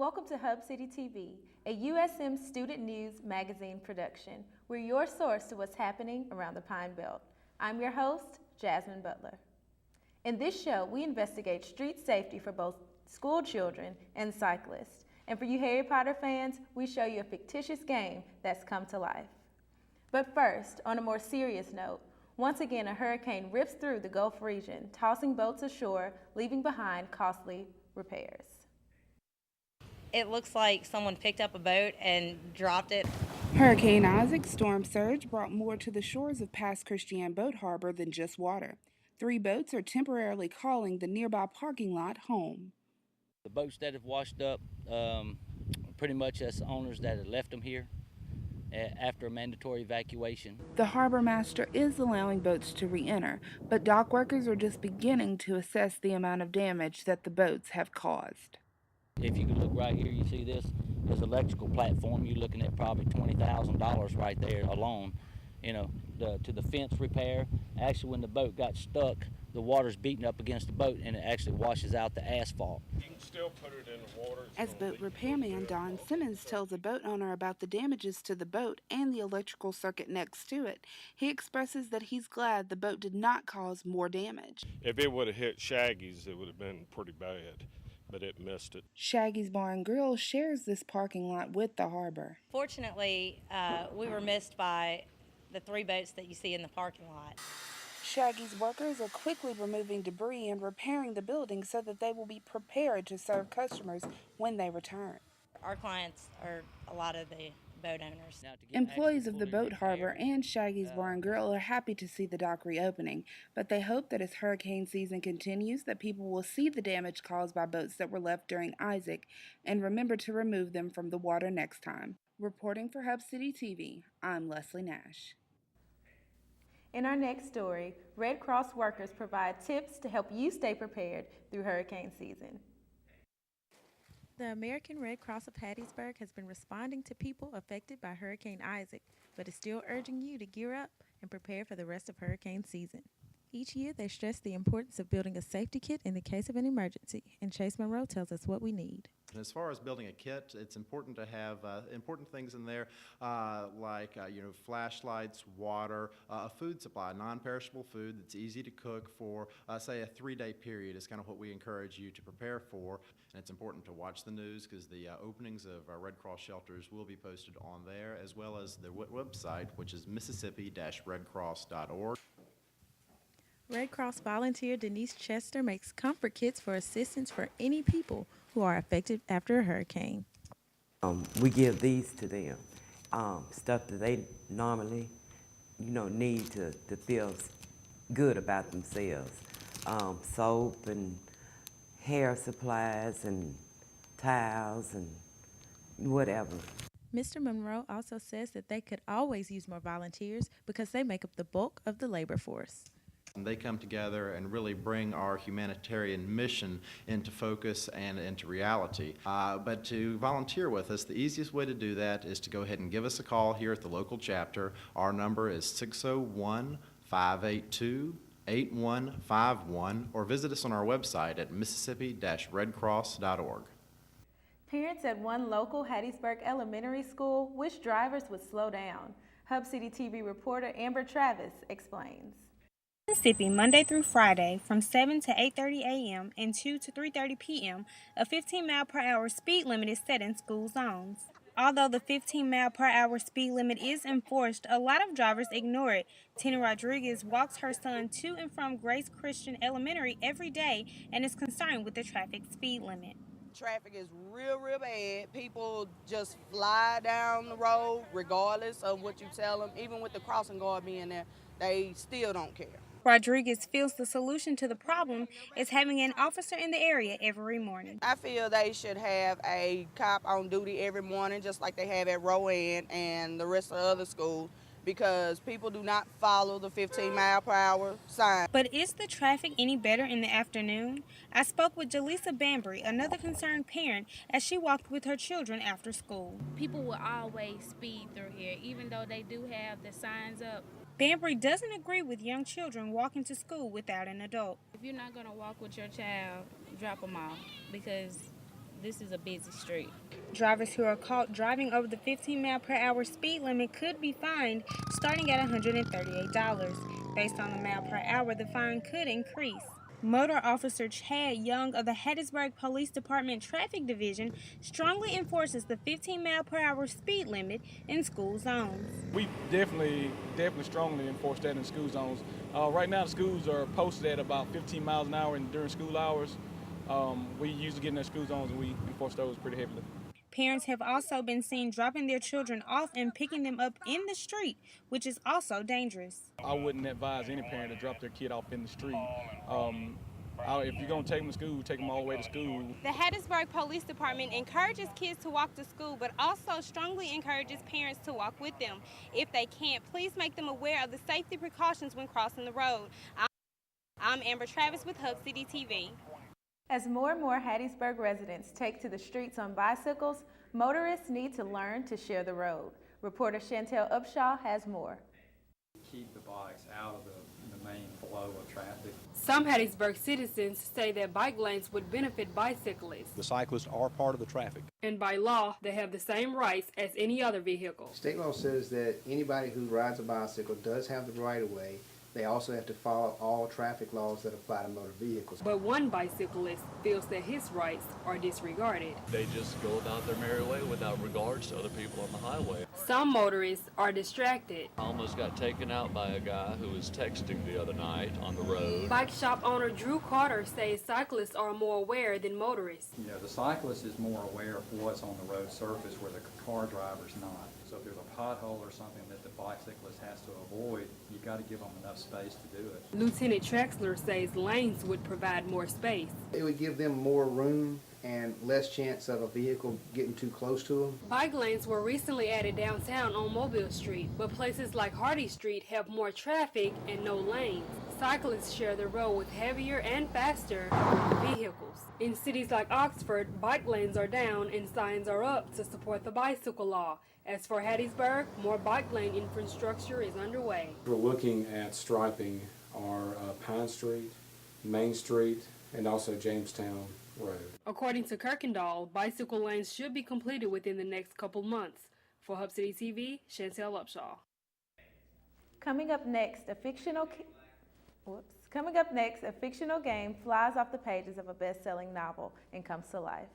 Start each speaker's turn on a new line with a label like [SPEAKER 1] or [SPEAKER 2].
[SPEAKER 1] Welcome to Hub City TV, a USM student news magazine production. We're your source to what's happening around the Pine Belt. I'm your host, Jazmyne Butler. In this show, we investigate street safety for both school children and cyclists. And for you Harry Potter fans, we show you a fictitious game that's come to life. But first, on a more serious note, once again a hurricane rips through the Gulf region, tossing boats ashore, leaving behind costly repairs.
[SPEAKER 2] It looks like someone picked up a boat and dropped it.
[SPEAKER 3] Hurricane Isaac's storm surge brought more to the shores of Pass Christian Boat Harbor than just water. 3 boats are temporarily calling the nearby parking lot home.
[SPEAKER 4] The boats that have washed up, pretty much that's the owners that have left them here after a mandatory evacuation.
[SPEAKER 3] The harbor master is allowing boats to re-enter, but dock workers are just beginning to assess the amount of damage that the boats have caused.
[SPEAKER 4] If you can look right here, you see this electrical platform. You're looking at probably $20,000 right there alone. You know, to the fence repair. Actually, when the boat got stuck, the water's beating up against the boat and it actually washes out the asphalt.
[SPEAKER 5] You can still put it in the water.
[SPEAKER 3] As boat repairman Don Simmons tells a boat owner about the damages to the boat and the electrical circuit next to it, he expresses that he's glad the boat did not cause more damage.
[SPEAKER 5] If it would have hit Shaggy's, it would have been pretty bad, but it missed it.
[SPEAKER 3] Shaggy's Bar and Grill shares this parking lot with the harbor.
[SPEAKER 2] Fortunately, we were missed by the 3 boats that you see in the parking lot.
[SPEAKER 3] Shaggy's workers are quickly removing debris and repairing the building so that they will be prepared to serve customers when they return.
[SPEAKER 2] Our clients are a lot of the boat owners.
[SPEAKER 3] Employees of the boat harbor and Shaggy's Bar and Grill are happy to see the dock reopening, but they hope that as hurricane season continues that people will see the damage caused by boats that were left during Isaac and remember to remove them from the water next time. Reporting for Hub City TV, I'm Leslie Nash.
[SPEAKER 1] In our next story, Red Cross workers provide tips to help you stay prepared through hurricane season. The American Red Cross of Hattiesburg has been responding to people affected by Hurricane Isaac, but is still urging you to gear up and prepare for the rest of hurricane season. Each year, they stress the importance of building a safety kit in the case of an emergency, and Chase Monroe tells us what we need.
[SPEAKER 6] And as far as building a kit, it's important to have important things in there like flashlights, water, a food supply, non-perishable food that's easy to cook for, say, a 3-day period is kind of what we encourage you to prepare for. And it's important to watch the news because the openings of our Red Cross shelters will be posted on there, as well as the website, which is Mississippi-redcross.org.
[SPEAKER 1] Red Cross volunteer Denise Chester makes comfort kits for assistance for any people who are affected after a hurricane.
[SPEAKER 7] We give these to them, stuff that they normally, need to feel good about themselves. Soap and hair supplies and towels and whatever.
[SPEAKER 1] Mr. Monroe also says that they could always use more volunteers because they make up the bulk of the labor force.
[SPEAKER 6] And they come together and really bring our humanitarian mission into focus and into reality. But to volunteer with us, the easiest way to do that is to go ahead and give us a call here at the local chapter. Our number is 601-582-8151, or visit us on our website at Mississippi-redcross.org.
[SPEAKER 1] Parents at one local Hattiesburg elementary school wish drivers would slow down. Hub City TV reporter Amber Travis explains.
[SPEAKER 8] Mississippi, Monday through Friday, from 7 to 8:30 a.m. and 2 to 3:30 p.m., a 15-mile-per-hour speed limit is set in school zones. Although the 15-mile-per-hour speed limit is enforced, a lot of drivers ignore it. Tina Rodriguez walks her son to and from Grace Christian Elementary every day and is concerned with the traffic speed limit.
[SPEAKER 9] Traffic is real bad. People just fly down the road regardless of what you tell them. Even with the crossing guard being there, they still don't care.
[SPEAKER 8] Rodriguez feels the solution to the problem is having an officer in the area every morning.
[SPEAKER 9] I feel they should have a cop on duty every morning, just like they have at Rowan and the rest of the other schools, because people do not follow the 15-mile-per-hour sign.
[SPEAKER 8] But is the traffic any better in the afternoon? I spoke with Jaleesa Bambry, another concerned parent, as she walked with her children after school.
[SPEAKER 10] People will always speed through here, even though they do have the signs up.
[SPEAKER 8] Bambry doesn't agree with young children walking to school without an adult.
[SPEAKER 10] If you're not going to walk with your child, drop them off, because this is a busy street.
[SPEAKER 8] Drivers who are caught driving over the 15-mile-per-hour speed limit could be fined starting at $138. Based on the mile per hour, the fine could increase. Motor Officer Chad Young of the Hattiesburg Police Department Traffic Division strongly enforces the 15-mile-per-hour speed limit in school zones.
[SPEAKER 11] We definitely strongly enforce that in school zones. Right now, the schools are posted at about 15 miles an hour during school hours. We usually get in their school zones and we enforce those pretty heavily.
[SPEAKER 8] Parents have also been seen dropping their children off and picking them up in the street, which is also dangerous.
[SPEAKER 11] I wouldn't advise any parent to drop their kid off in the street. If you're going to take them to school, take them all the way to school.
[SPEAKER 8] The Hattiesburg Police Department encourages kids to walk to school, but also strongly encourages parents to walk with them. If they can't, please make them aware of the safety precautions when crossing the road. I'm Amber Travis with Hub City TV.
[SPEAKER 1] As more and more Hattiesburg residents take to the streets on bicycles, motorists need to learn to share the road. Reporter Chantel Upshaw has more.
[SPEAKER 12] Keep the bikes out of the main flow of traffic.
[SPEAKER 13] Some Hattiesburg citizens say that bike lanes would benefit bicyclists.
[SPEAKER 14] The cyclists are part of the traffic.
[SPEAKER 13] And by law, they have the same rights as any other vehicle.
[SPEAKER 15] State law says that anybody who rides a bicycle does have the right of way. They also have to follow all traffic laws that apply to motor vehicles.
[SPEAKER 13] But one bicyclist feels that his rights are disregarded.
[SPEAKER 16] They just go about their merry way without regards to other people on the highway.
[SPEAKER 13] Some motorists are distracted.
[SPEAKER 16] I almost got taken out by a guy who was texting the other night on the road.
[SPEAKER 13] Bike shop owner Drew Carter says cyclists are more aware than motorists.
[SPEAKER 12] You know, the cyclist is more aware of what's on the road surface where the car driver's not. So if there's a pothole or something that the bicyclist has to avoid, you've got to give them enough space to do it.
[SPEAKER 13] Lieutenant Trexler says lanes would provide more space.
[SPEAKER 15] It would give them more room and less chance of a vehicle getting too close to them.
[SPEAKER 13] Bike lanes were recently added downtown on Mobile Street, but places like Hardy Street have more traffic and no lanes. Cyclists share the road with heavier and faster vehicles. In cities like Oxford, bike lanes are down and signs are up to support the bicycle law. As for Hattiesburg, more bike lane infrastructure is underway.
[SPEAKER 17] We're looking at striping our Pine Street, Main Street, and also Jamestown Road.
[SPEAKER 13] According to Kirkendall, bicycle lanes should be completed within the next couple months. For Hub City TV, Chantel Upshaw.
[SPEAKER 1] Coming up next, a fictional game flies off the pages of a best-selling novel and comes to life.